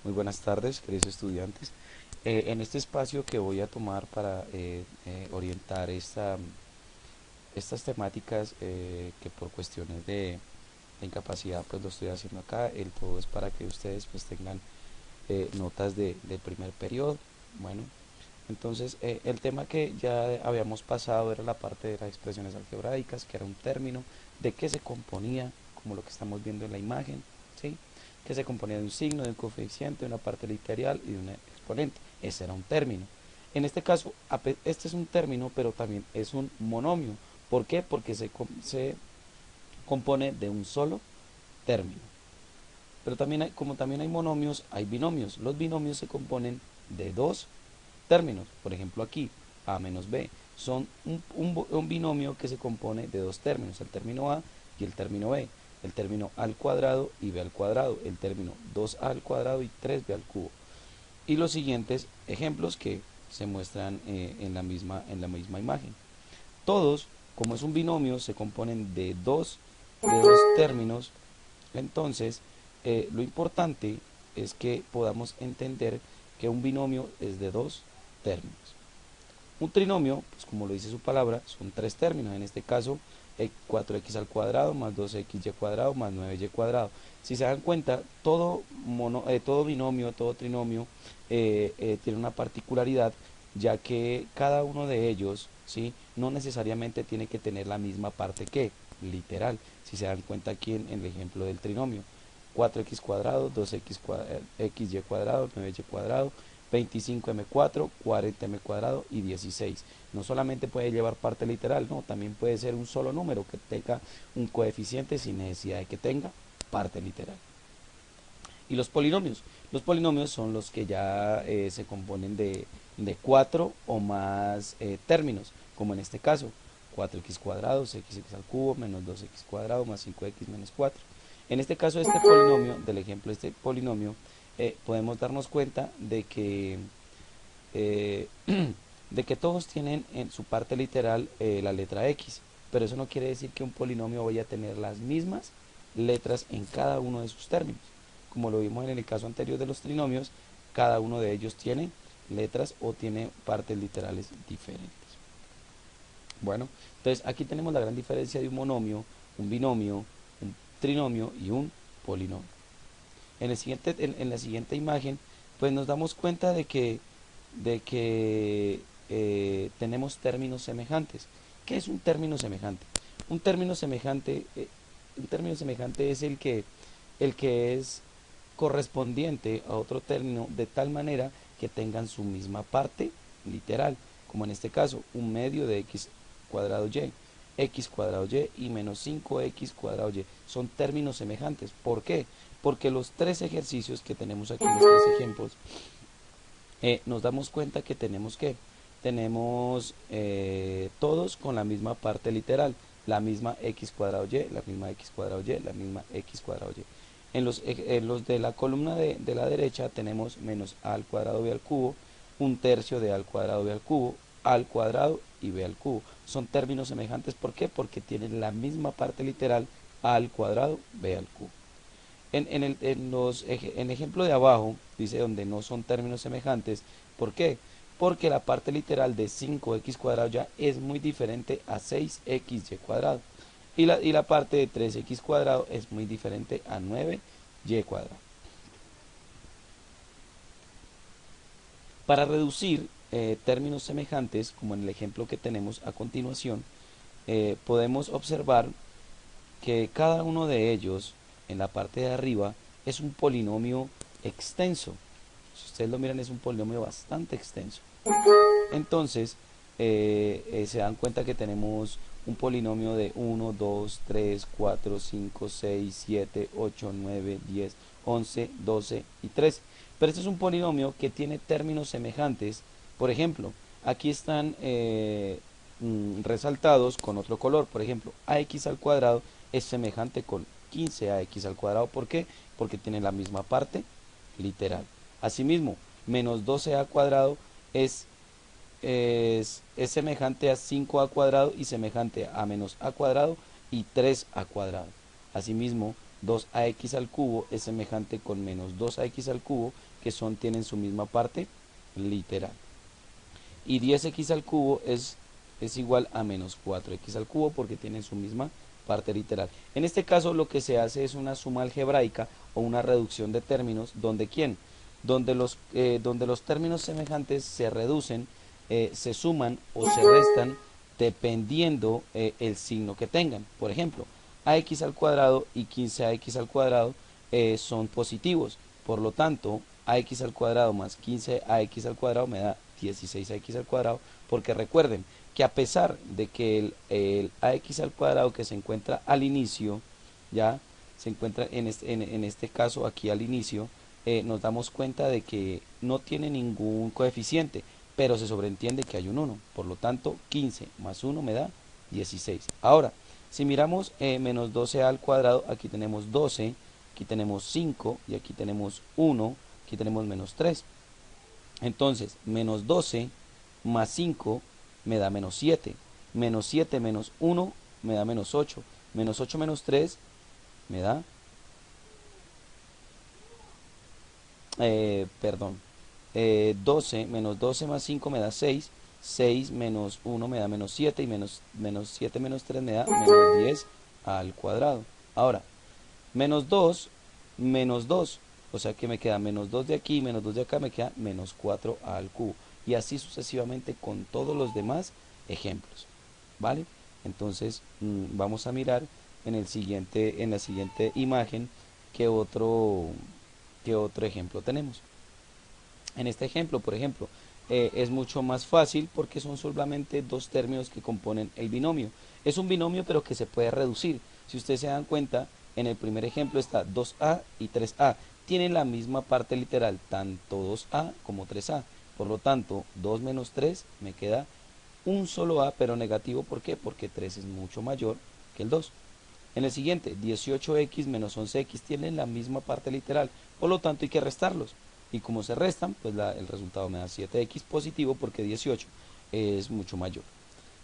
Muy buenas tardes, queridos estudiantes. En este espacio que voy a tomar para orientar estas temáticas que por cuestiones de incapacidad pues lo estoy haciendo acá, el todo es para que ustedes pues tengan notas del primer periodo. Bueno, entonces el tema que ya habíamos pasado era la parte de las expresiones algebraicas, que era un término, de qué se componía, como lo que estamos viendo en la imagen, ¿sí? Que se componía de un signo, de un coeficiente, de una parte literal y de un exponente. Ese era un término. En este caso, este es un término, pero también es un monomio. ¿Por qué? Porque se compone de un solo término. Pero también como también hay monomios, hay binomios. Los binomios se componen de dos términos. Por ejemplo, aquí, a menos b, son un binomio que se compone de dos términos, el término a y el término b. El término a al cuadrado y b al cuadrado, el término 2a al cuadrado y 3b al cubo. Y los siguientes ejemplos que se muestran en la misma imagen. Todos, como es un binomio, se componen de dos términos. Entonces, lo importante es que podamos entender que un binomio es de dos términos. Un trinomio, pues como lo dice su palabra, son tres términos. En este caso, 4x al cuadrado más 2xy cuadrado más 9y cuadrado. Si se dan cuenta, todo binomio, todo trinomio tiene una particularidad, ya que cada uno de ellos, ¿sí?, no necesariamente tiene que tener la misma parte que literal. Si se dan cuenta aquí en el ejemplo del trinomio, 4x cuadrado, 2xy cuadrado, 9y cuadrado, 25m4, 40m cuadrado y 16. No solamente puede llevar parte literal, no, también puede ser un solo número que tenga un coeficiente sin necesidad de que tenga parte literal. Y los polinomios son los que ya se componen de 4 o más términos, como en este caso, 4x cuadrado, x al cubo, menos 2x cuadrado, más 5x menos 4. En este caso, este polinomio, del ejemplo de este polinomio, podemos darnos cuenta eh, de que todos tienen en su parte literal la letra X, pero eso no quiere decir que un polinomio vaya a tener las mismas letras en cada uno de sus términos. Como lo vimos en el caso anterior de los trinomios, cada uno de ellos tiene letras o tiene partes literales diferentes. Bueno, entonces aquí tenemos la gran diferencia de un monomio, un binomio, un trinomio y un polinomio. En la siguiente imagen, pues nos damos cuenta de que tenemos términos semejantes. ¿Qué es un término semejante? Un término semejante, un término semejante es el que es correspondiente a otro término de tal manera que tengan su misma parte literal, como en este caso, un medio de x cuadrado y menos 5x cuadrado y. Son términos semejantes. ¿Por qué? Porque los tres ejercicios que tenemos aquí, los tres ejemplos, nos damos cuenta que tenemos todos con la misma parte literal, la misma x cuadrado y, la misma x cuadrado y, la misma x cuadrado y. En los de la columna de la derecha tenemos menos a al cuadrado b al cubo, un tercio de a al cuadrado b al cubo, a al cuadrado y b al cubo. Son términos semejantes, ¿por qué? Porque tienen la misma parte literal, a al cuadrado b al cubo. En el ejemplo de abajo, dice donde no son términos semejantes. ¿Por qué? Porque la parte literal de 5x cuadrado ya es muy diferente a 6xy cuadrado. Y la parte de 3x cuadrado es muy diferente a 9y cuadrado. Para reducir términos semejantes, como en el ejemplo que tenemos a continuación, podemos observar que cada uno de ellos en la parte de arriba es un polinomio extenso. Si ustedes lo miran, es un polinomio bastante extenso. Entonces, se dan cuenta que tenemos un polinomio de 1, 2, 3, 4, 5, 6, 7, 8, 9, 10, 11, 12 y 13. Pero este es un polinomio que tiene términos semejantes. Por ejemplo, aquí están resaltados con otro color. Por ejemplo, ax al cuadrado es semejante con 15ax al cuadrado. ¿Por qué? Porque tiene la misma parte literal. Asimismo, menos 12a cuadrado es es semejante a 5a cuadrado y semejante a menos a cuadrado y 3a cuadrado. Asimismo, 2ax al cubo es semejante con menos 2ax al cubo, que tienen su misma parte literal. Y 10x al cubo es igual a menos 4x al cubo porque tienen su misma parte literal. En este caso lo que se hace es una suma algebraica o una reducción de términos, donde ¿quién? Donde los términos semejantes se reducen, se suman o se restan dependiendo el signo que tengan. Por ejemplo, ax al cuadrado y 15ax al cuadrado son positivos. Por lo tanto, ax al cuadrado más 15ax al cuadrado me da 16ax al cuadrado, porque recuerden que a pesar de que el ax al cuadrado que se encuentra al inicio, ya se encuentra en este caso aquí al inicio, nos damos cuenta de que no tiene ningún coeficiente, pero se sobreentiende que hay un 1. Por lo tanto, 15 más 1 me da 16. Ahora, si miramos menos 12a al cuadrado, aquí tenemos 12, aquí tenemos 5 y aquí tenemos 1, aquí tenemos menos 3. Entonces, menos 12 más 5 me da menos 7. Menos 7 menos 1 me da menos 8. Menos 8 menos 3 me da... perdón. 12 menos 12 más 5 me da 6. 6 menos 1 me da menos 7. Y menos 7 menos 3 me da menos 10 al cuadrado. Ahora, menos 2 menos 2. O sea que me queda menos 2 de aquí, menos 2 de acá, me queda menos 4 al cubo. Y así sucesivamente con todos los demás ejemplos. ¿Vale? Entonces vamos a mirar en la siguiente imagen qué otro ejemplo tenemos. En este ejemplo, por ejemplo, es mucho más fácil porque son solamente dos términos que componen el binomio. Es un binomio pero que se puede reducir. Si ustedes se dan cuenta, en el primer ejemplo está 2a y 3a. Tienen la misma parte literal, tanto 2a como 3a. Por lo tanto, 2 menos 3 me queda un solo a, pero negativo. ¿Por qué? Porque 3 es mucho mayor que el 2. En el siguiente, 18x menos 11x tienen la misma parte literal, por lo tanto hay que restarlos. Y como se restan, pues el resultado me da 7x positivo porque 18 es mucho mayor.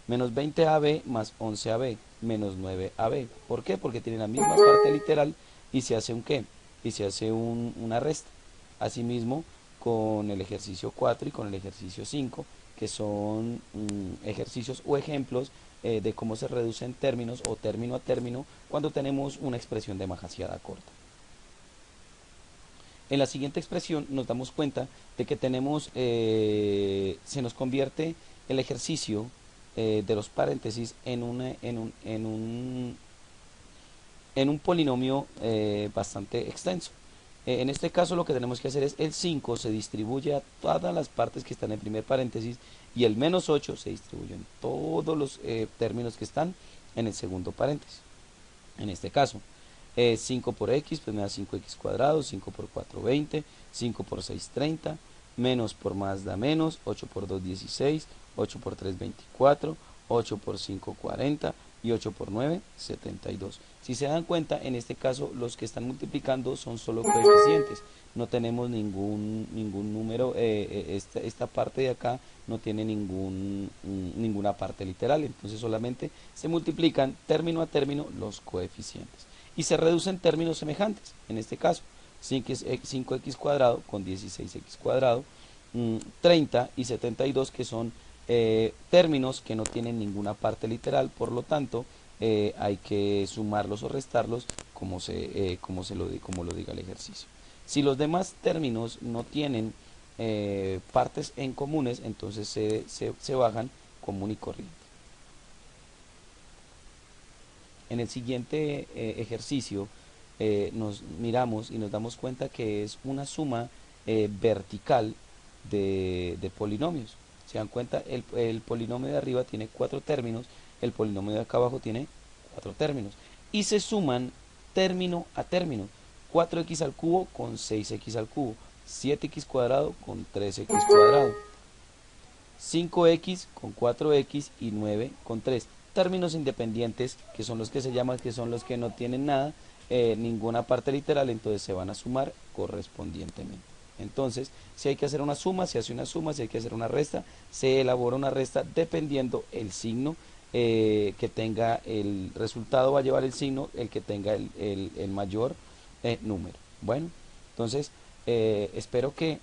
Menos 20ab más 11ab menos 9ab. ¿Por qué? Porque tienen la misma parte literal y se hace un ¿qué? Y se hace una resta. Asimismo, con el ejercicio 4 y con el ejercicio 5, que son ejercicios o ejemplos de cómo se reducen términos o término a término cuando tenemos una expresión de majasiada corta. En la siguiente expresión nos damos cuenta de que tenemos, se nos convierte el ejercicio de los paréntesis en un polinomio bastante extenso. En este caso lo que tenemos que hacer es el 5 se distribuye a todas las partes que están en el primer paréntesis y el menos 8 se distribuye en todos los términos que están en el segundo paréntesis. En este caso, 5 por x, pues me da 5x cuadrado, 5 por 4, 20, 5 por 6, 30, menos por más da menos, 8 por 2, 16, 8 por 3, 24, 8 por 5, 40 y 8 por 9, 72. Si se dan cuenta, en este caso los que están multiplicando son solo coeficientes, no tenemos ningún número, esta parte de acá no tiene ninguna parte literal, entonces solamente se multiplican término a término los coeficientes y se reducen términos semejantes. En este caso, 5x cuadrado con 16x cuadrado, 30 y 72, que son términos que no tienen ninguna parte literal, por lo tanto hay que sumarlos o restarlos como lo diga el ejercicio. Si los demás términos no tienen partes en comunes, entonces se bajan común y corriente. En el siguiente ejercicio nos miramos y nos damos cuenta que es una suma vertical de polinomios. Se dan cuenta, el polinomio de arriba tiene 4 términos, el polinomio de acá abajo tiene 4 términos. Y se suman término a término. 4x al cubo con 6x al cubo. 7x cuadrado con 3x cuadrado. 5x con 4x y 9 con 3. Términos independientes, que son los que se llaman, que son los que no tienen nada, ninguna parte literal, entonces se van a sumar correspondientemente. Entonces, si hay que hacer una suma, se hace una suma, si hay que hacer una resta, se elabora una resta dependiendo el signo que tenga el resultado va a llevar el signo, el que tenga el mayor número. Bueno, entonces espero que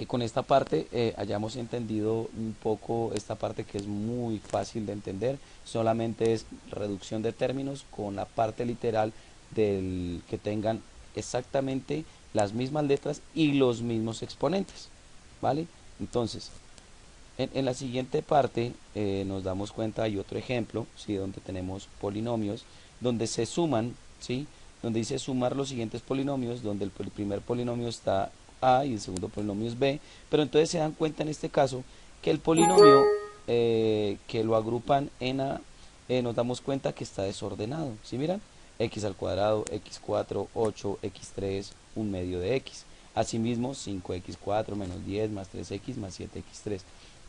con esta parte hayamos entendido un poco esta parte que es muy fácil de entender. Solamente es reducción de términos con la parte literal del que tengan exactamente las mismas letras y los mismos exponentes, ¿vale? Entonces, en la siguiente parte nos damos cuenta, hay otro ejemplo, ¿sí? Donde tenemos polinomios, donde se suman, ¿sí? Donde dice sumar los siguientes polinomios, donde el primer polinomio está A y el segundo polinomio es B, pero entonces se dan cuenta en este caso que el polinomio que lo agrupan en A, nos damos cuenta que está desordenado, ¿sí miran? X al cuadrado, x4, 8, x3, un medio de x. Asimismo, 5x4 menos 10 más 3x más 7x3.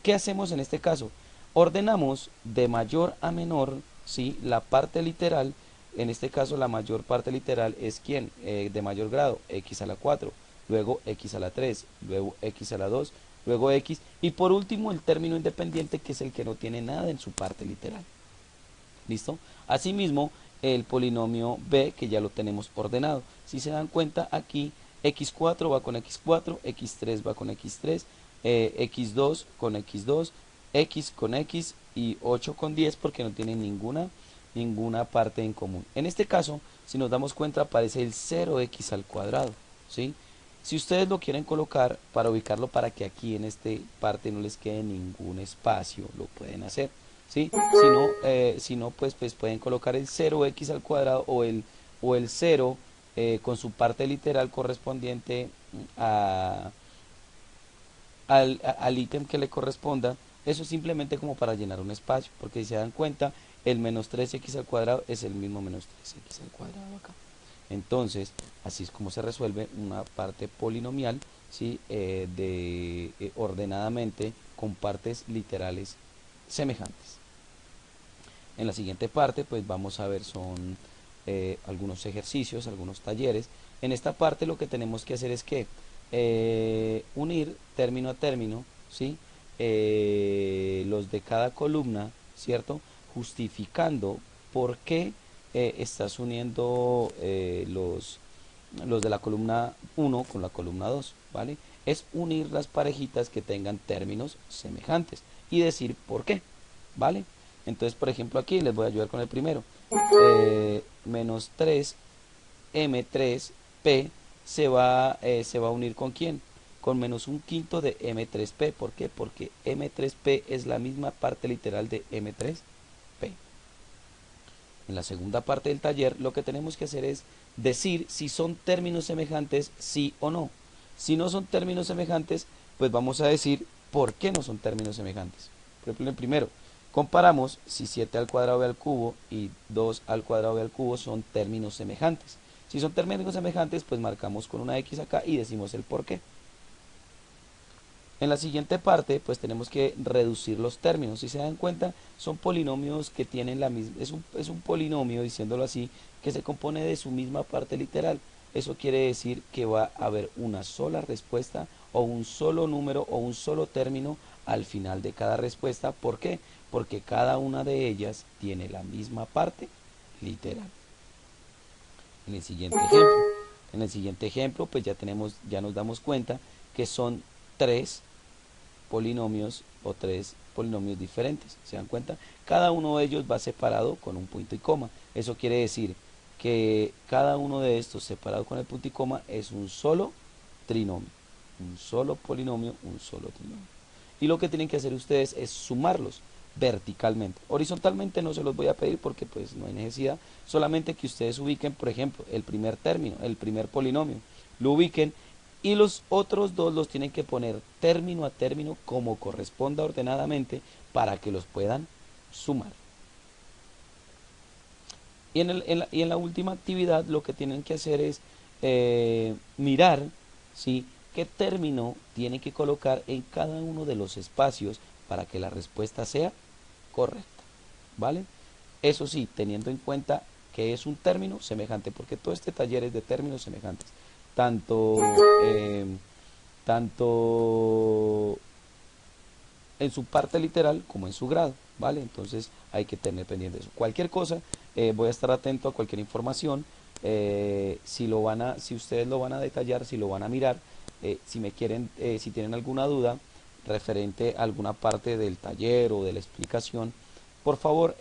¿Qué hacemos en este caso? Ordenamos de mayor a menor, ¿sí? La parte literal. En este caso la mayor parte literal es ¿quién? De mayor grado, x a la 4, luego x a la 3, luego x a la 2, luego x, y por último el término independiente, que es el que no tiene nada en su parte literal. ¿Listo? Asimismo, el polinomio b, que ya lo tenemos ordenado. Si se dan cuenta, aquí x4 va con x4, x3 va con x3, x2 con x2, x con x y 8 con 10, porque no tienen ninguna parte en común. En este caso, si nos damos cuenta, aparece el 0x al cuadrado, ¿sí? Si ustedes lo quieren colocar para ubicarlo, para que aquí en esta parte no les quede ningún espacio, lo pueden hacer, ¿sí? Si no pues pueden colocar el 0x al cuadrado o el 0 con su parte literal correspondiente a, al ítem que le corresponda. Eso es simplemente como para llenar un espacio, porque si se dan cuenta, el menos 3x al cuadrado es el mismo menos 3x al cuadrado acá. Entonces, así es como se resuelve una parte polinomial, ¿sí? Ordenadamente con partes literales semejantes. En la siguiente parte, pues vamos a ver son algunos ejercicios, algunos talleres. En esta parte lo que tenemos que hacer es que unir término a término, ¿sí? Los de cada columna, ¿cierto? Justificando por qué estás uniendo los de la columna 1 con la columna 2, ¿vale? Es unir las parejitas que tengan términos semejantes y decir por qué, ¿vale? Entonces, por ejemplo, aquí les voy a ayudar con el primero. Menos 3m3p se va a unir ¿con quién? Con menos un quinto de m3p. ¿Por qué? Porque m3p es la misma parte literal de m3p. En la segunda parte del taller lo que tenemos que hacer es decir si son términos semejantes, sí o no. Si no son términos semejantes, pues vamos a decir por qué no son términos semejantes. Por ejemplo, en el primero, comparamos si 7 al cuadrado b al cubo y 2 al cuadrado b al cubo son términos semejantes. Si son términos semejantes, pues marcamos con una X acá y decimos el por qué. En la siguiente parte, pues tenemos que reducir los términos. Si se dan cuenta, son polinomios que tienen la misma, es un polinomio, diciéndolo así, que se compone de su misma parte literal. Eso quiere decir que va a haber una sola respuesta o un solo número o un solo término al final de cada respuesta. ¿Por qué? Porque cada una de ellas tiene la misma parte literal. En el siguiente ejemplo, pues ya nos damos cuenta que son tres polinomios o tres polinomios diferentes. ¿Se dan cuenta? Cada uno de ellos va separado con un punto y coma. Eso quiere decir que cada uno de estos separado con el punto y coma es un solo trinomio. Un solo polinomio, un solo trinomio. Y lo que tienen que hacer ustedes es sumarlos verticalmente. Horizontalmente no se los voy a pedir porque pues no hay necesidad. Solamente que ustedes ubiquen, por ejemplo, el primer término, el primer polinomio. Lo ubiquen y los otros dos los tienen que poner término a término como corresponda ordenadamente para que los puedan sumar. Y en la última actividad lo que tienen que hacer es mirar, ¿sí?, qué término tienen que colocar en cada uno de los espacios para que la respuesta sea correcta, ¿vale? Eso sí, teniendo en cuenta que es un término semejante, porque todo este taller es de términos semejantes, tanto, eh, tanto en su parte literal como en su grado. ¿vale? Entonces hay que tener pendiente de eso. Cualquier cosa, voy a estar atento a cualquier información. Si ustedes lo van a detallar, si lo van a mirar, si me quieren, si tienen alguna duda referente a alguna parte del taller o de la explicación, por favor,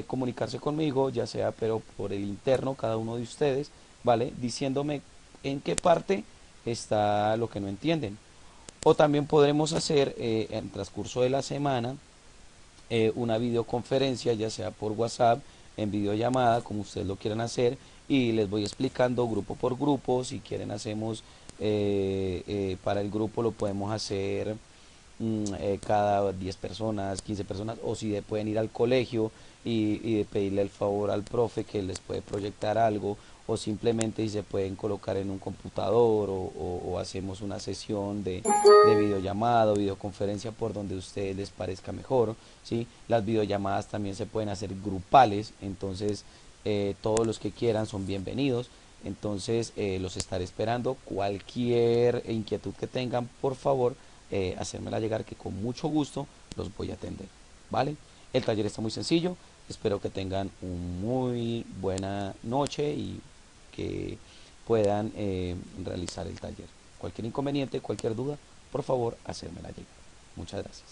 comunicarse conmigo, ya sea pero por el interno, cada uno de ustedes, ¿vale? Diciéndome en qué parte está lo que no entienden. O también podremos hacer en transcurso de la semana una videoconferencia, ya sea por WhatsApp, en videollamada, como ustedes lo quieran hacer, y les voy explicando grupo por grupo. Si quieren hacemos para el grupo lo podemos hacer cada 10 personas, 15 personas, o si pueden ir al colegio y pedirle el favor al profe que les puede proyectar algo, o simplemente si se pueden colocar en un computador o hacemos una sesión de videollamada o videoconferencia por donde a ustedes les parezca mejor, ¿sí? Las videollamadas también se pueden hacer grupales, entonces todos los que quieran son bienvenidos. Entonces los estaré esperando. Cualquier inquietud que tengan, por favor, hacérmela llegar, que con mucho gusto los voy a atender. ¿Vale? El taller está muy sencillo. Espero que tengan una muy buena noche y que puedan realizar el taller. Cualquier inconveniente, cualquier duda, por favor, hacérmela llegar. Muchas gracias.